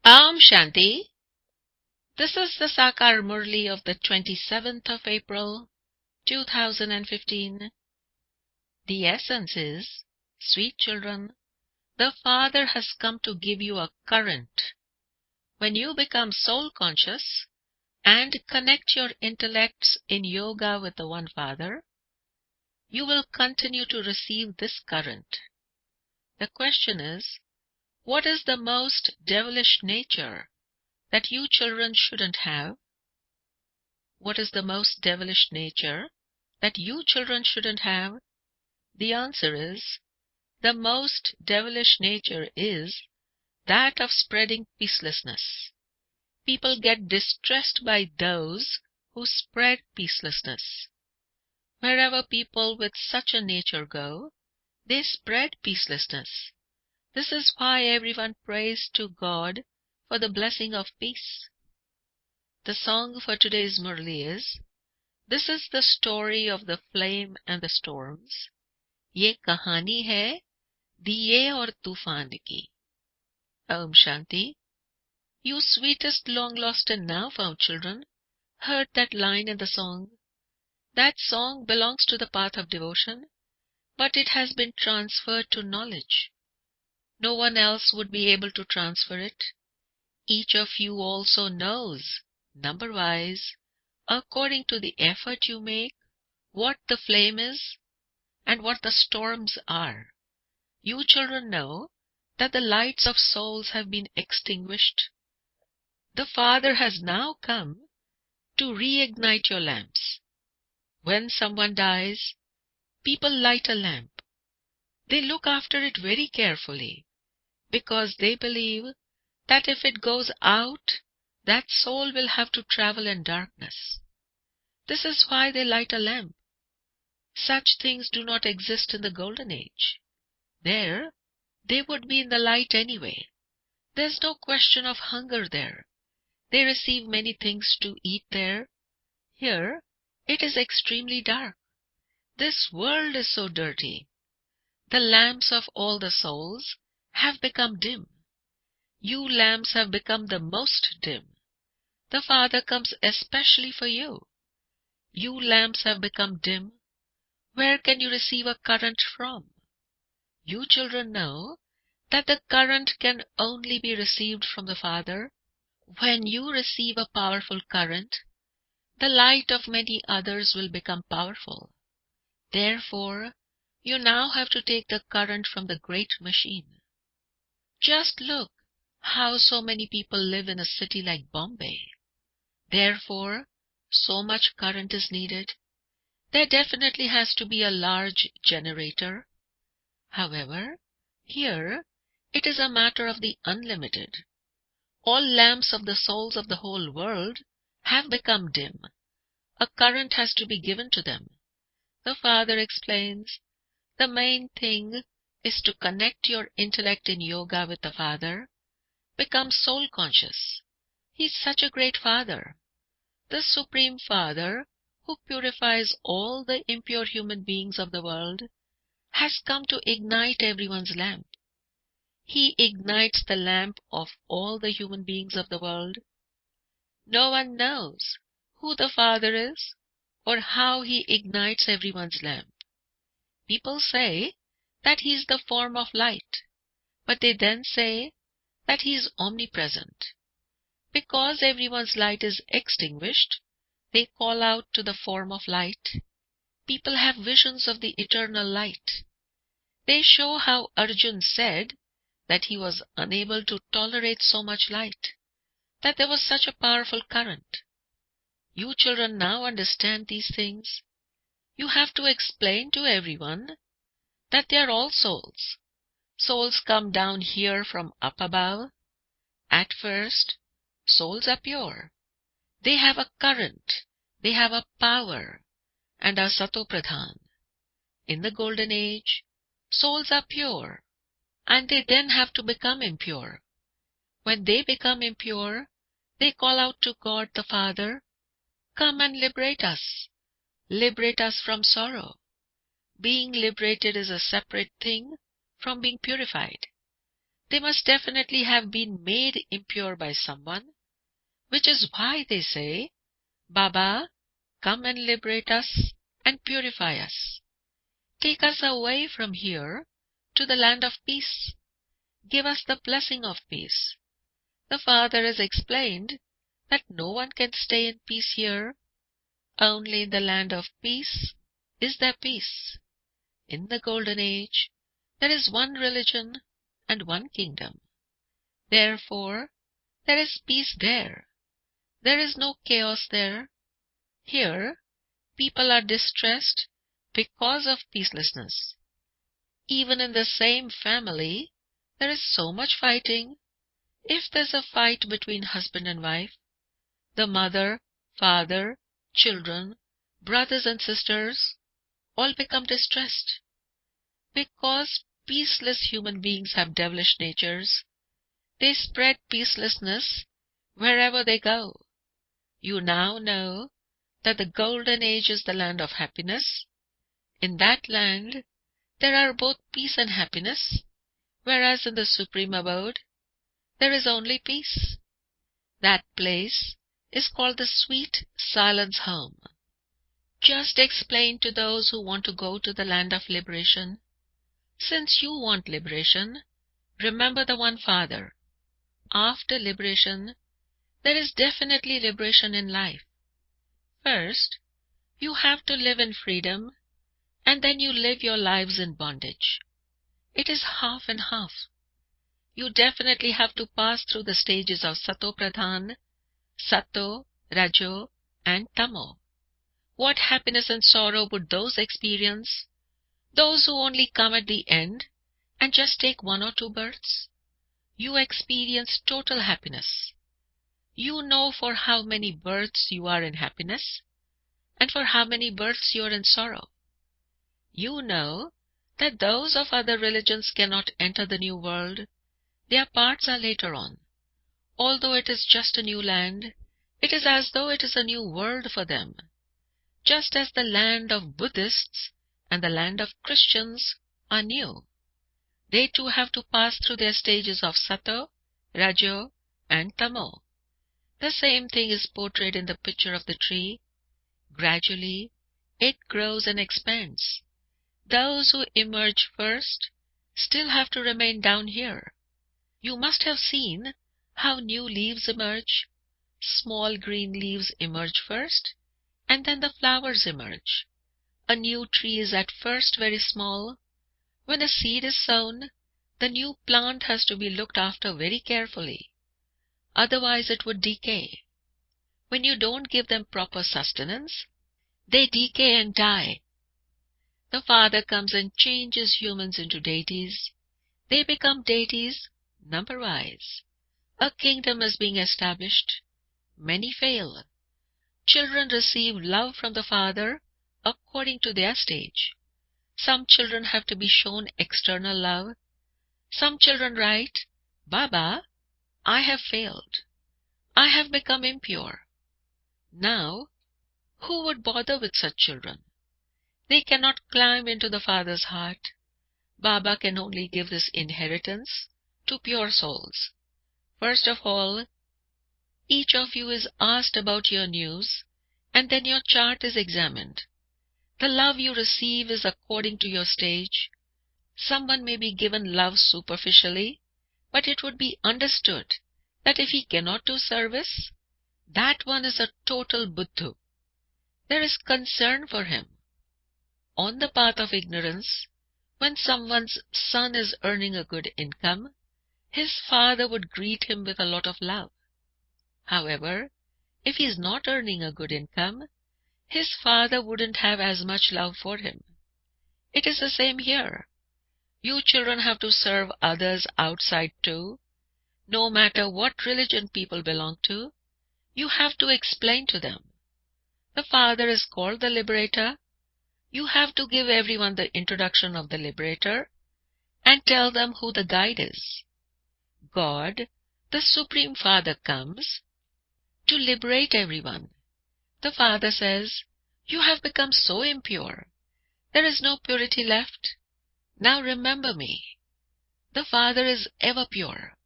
Shanti. This is the Sakar Murli of the 27th of April, 2015. The essence is, sweet children, the Father has come to give you a current. When you become soul conscious and connect your intellects in yoga with the One Father, you will continue to receive this current. The question is, what is the most devilish nature that you children shouldn't have? What is the most devilish nature that you children shouldn't have? The answer is, the most devilish nature is that of spreading peacelessness. People get distressed by those who spread peacelessness. Wherever people with such a nature go, they spread peacelessness. This is why everyone prays to God for the blessing of peace. The song for today's Murli is, this is the story of the flame and the storms. ये कहानी है दिए और तूफान की. Om Shanti. You sweetest long-lost and now-found children heard that line in the song. That song belongs to the path of devotion, but it has been transferred to knowledge. No one else would be able to transfer it. Each of you also knows, number-wise, according to the effort you make, what the flame is and what the storms are. You children know that the lights of souls have been extinguished. The Father has now come to reignite your lamps. When someone dies, people light a lamp. They look after it very carefully, because they believe that if it goes out, that soul will have to travel in darkness. This is why they light a lamp. Such things do not exist in the Golden Age. There, they would be in the light anyway. There's no question of hunger there. They receive many things to eat there. Here, it is extremely dark. This world is so dirty. The lamps of all the souls have become dim. You lamps have become the most dim. The Father comes especially for you. You lamps have become dim. Where can you receive a current from? You children know that the current can only be received from the Father. When you receive a powerful current, the light of many others will become powerful. Therefore, you now have to take the current from the great machine. Just look how so many people live in a city like Bombay. Therefore, so much current is needed. There definitely has to be a large generator. However, here it is a matter of the unlimited. All lamps of the souls of the whole world have become dim. A current has to be given to them. The Father explains, the main thing is to connect your intellect in yoga with the Father. Become soul conscious. He's such a great Father. The Supreme Father, who purifies all the impure human beings of the world, has come to ignite everyone's lamp. He ignites the lamp of all the human beings of the world. No one knows who the Father is or how he ignites everyone's lamp. People say that he is the form of light, but they then say that he is omnipresent. Because everyone's light is extinguished, they call out to the form of light. People have visions of the eternal light. They show how Arjun said that he was unable to tolerate so much light, that there was such a powerful current. You children now understand these things. You have to explain to everyone that they are all souls. Souls come down here from up above. At first, souls are pure. They have a current, they have a power, and are Satopradhan. In the Golden Age, souls are pure, and they then have to become impure. When they become impure, they call out to God the Father, come and liberate us from sorrow. Being liberated is a separate thing from being purified. They must definitely have been made impure by someone, which is why they say, Baba, come and liberate us and purify us. Take us away from here to the land of peace. Give us the blessing of peace. The Father has explained that no one can stay in peace here. Only in the land of peace is there peace. In the golden age, there is one religion and one kingdom. Therefore, there is peace there. There is no chaos there. Here, people are distressed because of peacelessness. Even in the same family, there is so much fighting. If there's a fight between husband and wife, the mother, father, children, brothers and sisters all become distressed. Because peaceless human beings have devilish natures, they spread peacelessness wherever they go. You now know that the golden age is the land of happiness. In that land, there are both peace and happiness, whereas in the supreme abode, there is only peace. That place is called the sweet silence home. Just explain to those who want to go to the land of liberation. Since you want liberation, remember the one Father. After liberation, there is definitely liberation in life. First, you have to live in freedom, and then you live your lives in bondage. It is half and half. You definitely have to pass through the stages of Sato Pradhan, Sato, Rajo, and Tamo. What happiness and sorrow would those experience? Those who only come at the end and just take 1 or 2 births? You experience total happiness. You know for how many births you are in happiness, and for how many births you are in sorrow. You know that those of other religions cannot enter the new world. Their parts are later on. Although it is just a new land, it is as though it is a new world for them. Just as the land of Buddhists and the land of Christians are new. They too have to pass through their stages of Sato, Rajo, and Tamo. The same thing is portrayed in the picture of the tree. Gradually, it grows and expands. Those who emerge first still have to remain down here. You must have seen how new leaves emerge. Small green leaves emerge first, and then the flowers emerge. A new tree is at first very small. When a seed is sown, the new plant has to be looked after very carefully. Otherwise it would decay. When you don't give them proper sustenance, they decay and die. The Father comes and changes humans into deities. They become deities number-wise. A kingdom is being established. Many fail. Children receive love from the Father according to their stage. Some children have to be shown external love. Some children write, Baba, I have failed. I have become impure. Now, who would bother with such children? They cannot climb into the Father's heart. Baba can only give this inheritance to pure souls. First of all, each of you is asked about your news, and then your chart is examined. The love you receive is according to your stage. Someone may be given love superficially, but it would be understood that if he cannot do service, that one is a total buddhu. There is concern for him. On the path of ignorance, when someone's son is earning a good income, his father would greet him with a lot of love. However, if he is not earning a good income, his father wouldn't have as much love for him. It is the same here. You children have to serve others outside too. No matter what religion people belong to, you have to explain to them. The Father is called the Liberator. You have to give everyone the introduction of the Liberator and tell them who the guide is. God, the Supreme Father, comes to liberate everyone. The Father says, you have become so impure. There is no purity left. Now remember me. The Father is ever pure.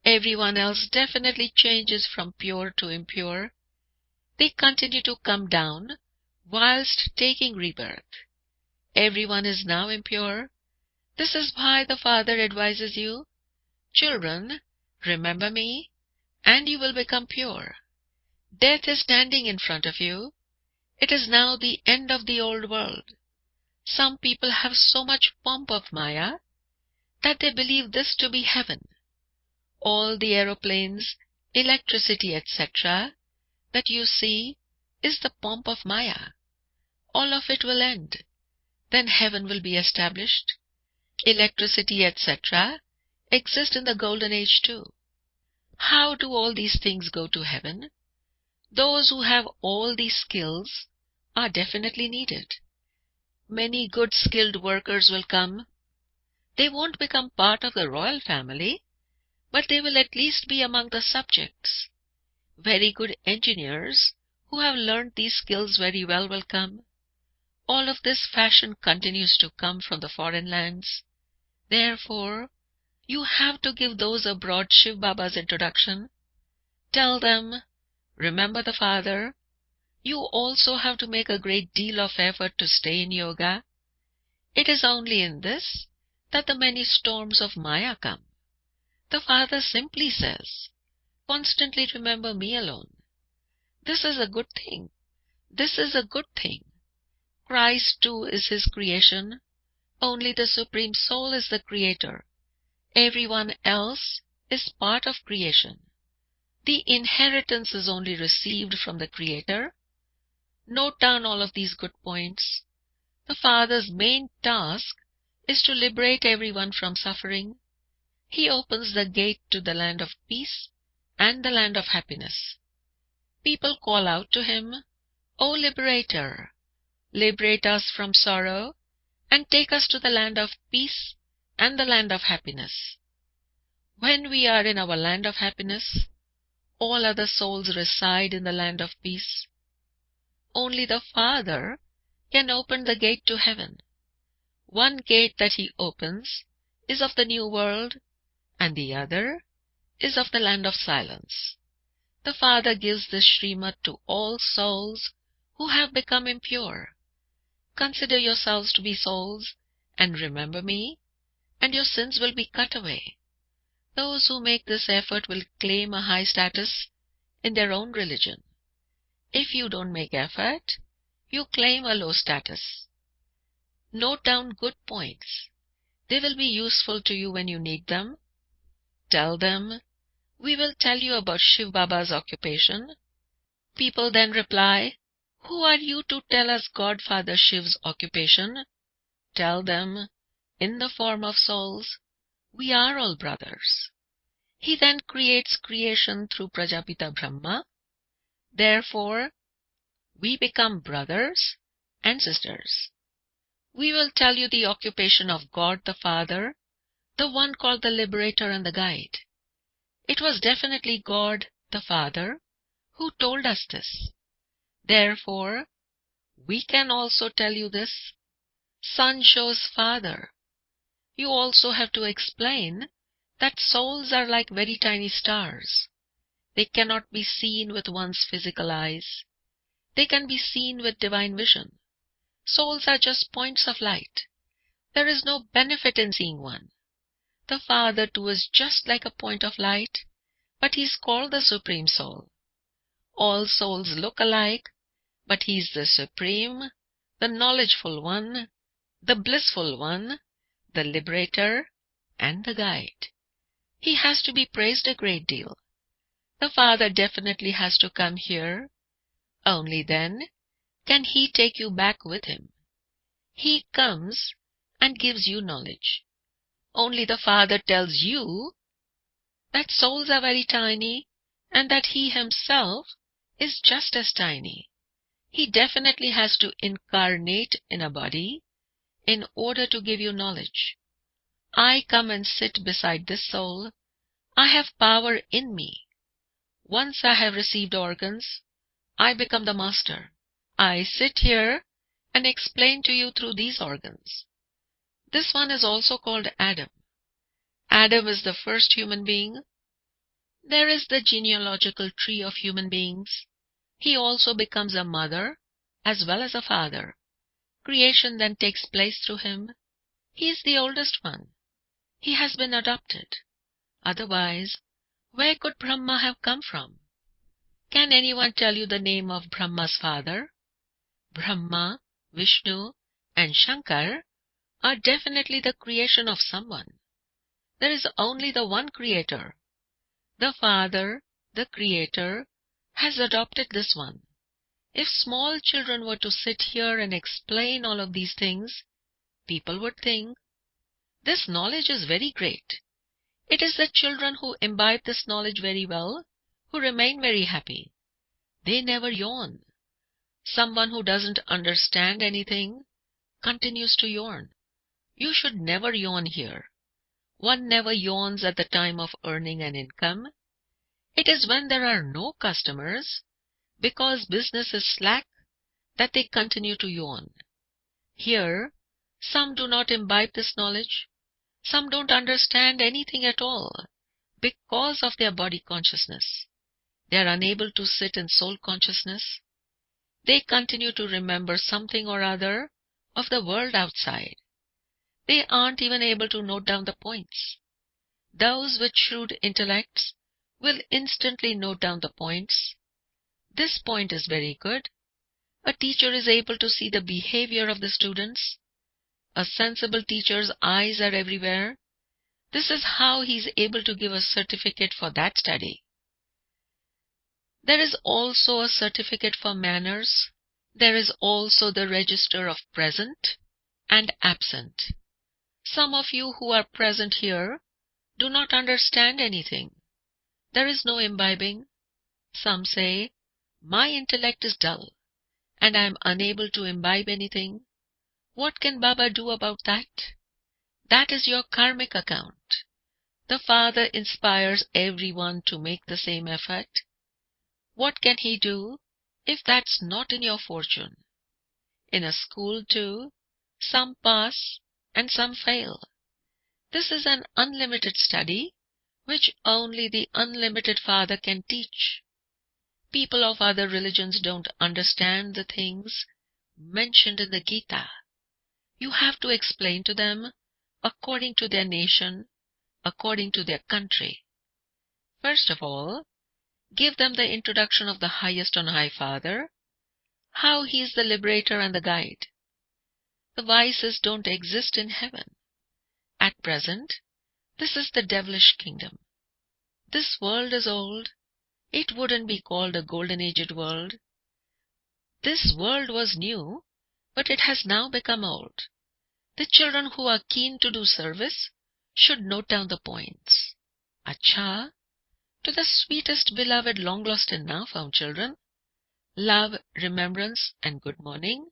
Everyone else definitely changes from pure to impure. They continue to come down whilst taking rebirth. Everyone is now impure. This is why the Father advises you, children, remember me, and you will become pure. Death is standing in front of you. It is now the end of the old world. Some people have so much pomp of Maya that they believe this to be heaven. All the aeroplanes, electricity, etc., that you see is the pomp of Maya. All of it will end. Then heaven will be established. Electricity, etc., exist in the golden age too. How do all these things go to heaven? Those who have all these skills are definitely needed. Many good skilled workers will come. They won't become part of the royal family, but they will at least be among the subjects. Very good engineers who have learned these skills very well will come. All of this fashion continues to come from the foreign lands. Therefore, you have to give those abroad Shiv Baba's introduction. Tell them, remember the Father. You also have to make a great deal of effort to stay in yoga. It is only in this that the many storms of Maya come. The Father simply says, constantly remember me alone. This is a good thing. This is a good thing. Christ too is his creation. Only the Supreme Soul is the creator. Everyone else is part of creation. The inheritance is only received from the Creator. Note down all of these good points. The Father's main task is to liberate everyone from suffering. He opens the gate to the land of peace and the land of happiness. People call out to him, O Liberator, liberate us from sorrow and take us to the land of peace and the land of happiness. When we are in our land of happiness, all other souls reside in the land of peace. Only the Father can open the gate to heaven. One gate that he opens is of the new world, and the other is of the land of silence. The Father gives this Srimad to all souls who have become impure. Consider yourselves to be souls, and remember me, and your sins will be cut away. Those who make this effort will claim a high status in their own religion. If you don't make effort, you claim a low status. Note down good points. They will be useful to you when you need them. Tell them, we will tell you about Shiv Baba's occupation. People then reply, who are you to tell us Godfather Shiv's occupation? Tell them, in the form of souls, we are all brothers. He then creates creation through Prajapita Brahma. Therefore, we become brothers and sisters. We will tell you the occupation of God the Father, the one called the Liberator and the Guide. It was definitely God the Father who told us this. Therefore, we can also tell you this. Son shows Father. You also have to explain that souls are like very tiny stars. They cannot be seen with one's physical eyes. They can be seen with divine vision. Souls are just points of light. There is no benefit in seeing one. The Father too is just like a point of light, but he is called the Supreme Soul. All souls look alike, but he is the Supreme, the Knowledgeful One, the Blissful One, the Liberator, and the Guide. He has to be praised a great deal. The Father definitely has to come here. Only then can he take you back with him. He comes and gives you knowledge. Only the Father tells you that souls are very tiny and that he himself is just as tiny. He definitely has to incarnate in a body in order to give you knowledge. I come and sit beside this soul. I have power in me. Once I have received organs, I become the master. I sit here and explain to you through these organs. This one is also called Adam. Adam is the first human being. There is the genealogical tree of human beings. He also becomes a mother as well as a father. Creation then takes place through him. He is the oldest one. He has been adopted. Otherwise, where could Brahma have come from? Can anyone tell you the name of Brahma's father? Brahma, Vishnu, and Shankar are definitely the creation of someone. There is only the one creator. The Father, the Creator, has adopted this one. If small children were to sit here and explain all of these things, people would think, this knowledge is very great. It is the children who imbibe this knowledge very well, who remain very happy. They never yawn. Someone who doesn't understand anything continues to yawn. You should never yawn here. One never yawns at the time of earning an income. It is when there are no customers, because business is slack, that they continue to yawn. Here, some do not imbibe this knowledge. Some don't understand anything at all because of their body consciousness. They are unable to sit in soul consciousness. They continue to remember something or other of the world outside. They aren't even able to note down the points. Those with shrewd intellects will instantly note down the points. This point is very good. A teacher is able to see the behavior of the students. A sensible teacher's eyes are everywhere. This is how he is able to give a certificate for that study. There is also a certificate for manners. There is also the register of present and absent. Some of you who are present here do not understand anything. There is no imbibing. Some say, my intellect is dull, and I am unable to imbibe anything. What can Baba do about that? That is your karmic account. The Father inspires everyone to make the same effort. What can he do if that's not in your fortune? In a school too, some pass and some fail. This is an unlimited study, which only the unlimited Father can teach. People of other religions don't understand the things mentioned in the Gita. You have to explain to them according to their nation, according to their country. First of all, give them the introduction of the highest on high Father, how he is the liberator and the guide. The vices don't exist in heaven. At present, this is the devilish kingdom. This world is old. It wouldn't be called a golden-aged world. This world was new, but it has now become old. The children who are keen to do service should note down the points. Acha, to the sweetest, beloved, long-lost and now-found children, love, remembrance, and good morning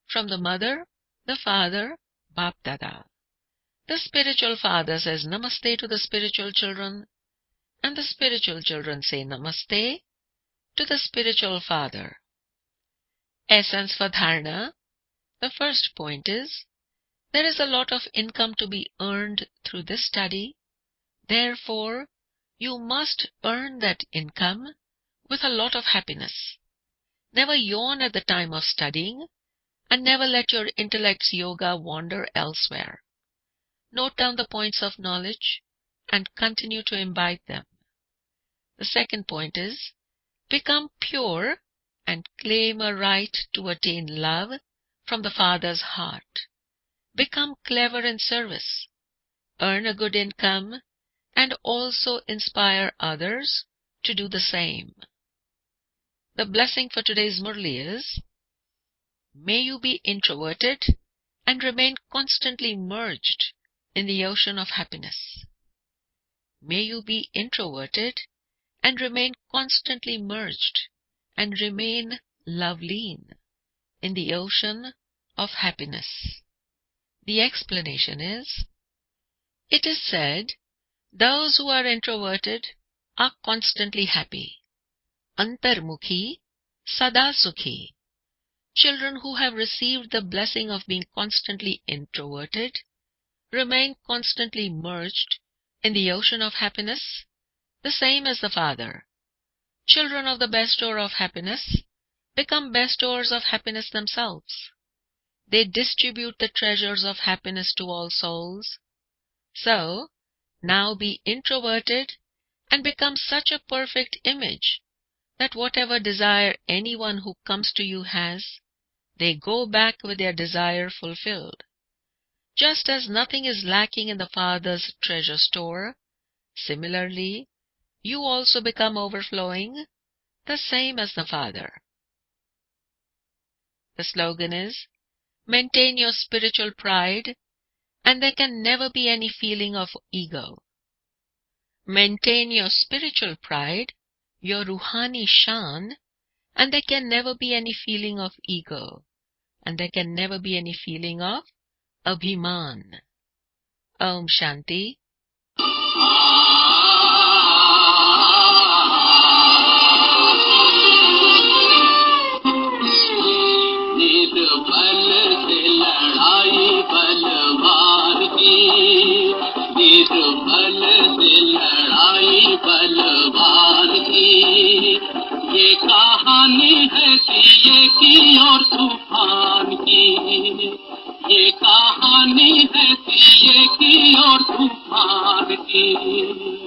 from the Mother, the Father, Bap Dada. The spiritual father says Namaste to the spiritual children, and the spiritual children say Namaste to the spiritual father. Essence for dharana. The first point is, there is a lot of income to be earned through this study. Therefore, you must earn that income with a lot of happiness. Never yawn at the time of studying, and never let your intellect's yoga wander elsewhere. Note down the points of knowledge and continue to imbibe them. The second point is, become pure and claim a right to attain love from the Father's heart. Become clever in service. Earn a good income and also inspire others to do the same. The blessing for today's Murli is, may you be introverted and remain constantly merged in the ocean of happiness. May you be introverted and remain constantly merged and remain loveleen in the ocean of happiness. The explanation is, it is said, those who are introverted are constantly happy. Antarmukhi, sada sukhi. Children who have received the blessing of being constantly introverted remain constantly merged In the ocean of happiness, the same as the Father. Children of the bestower of happiness become bestowers of happiness themselves. They distribute the treasures of happiness to all souls. So, now be introverted and become such a perfect image that whatever desire anyone who comes to you has, they go back with their desire fulfilled. Just as nothing is lacking in the Father's treasure store, similarly, you also become overflowing, the same as the Father. The slogan is, maintain your spiritual pride, and there can never be any feeling of ego. Maintain your spiritual pride, your Ruhani Shan, and there can never be any feeling of ego, and there can never be any feeling of Abhiman. Om Shanti. ये कहानी है सिए की और तूफान की, ये कहानी है सिए की और तूफान की।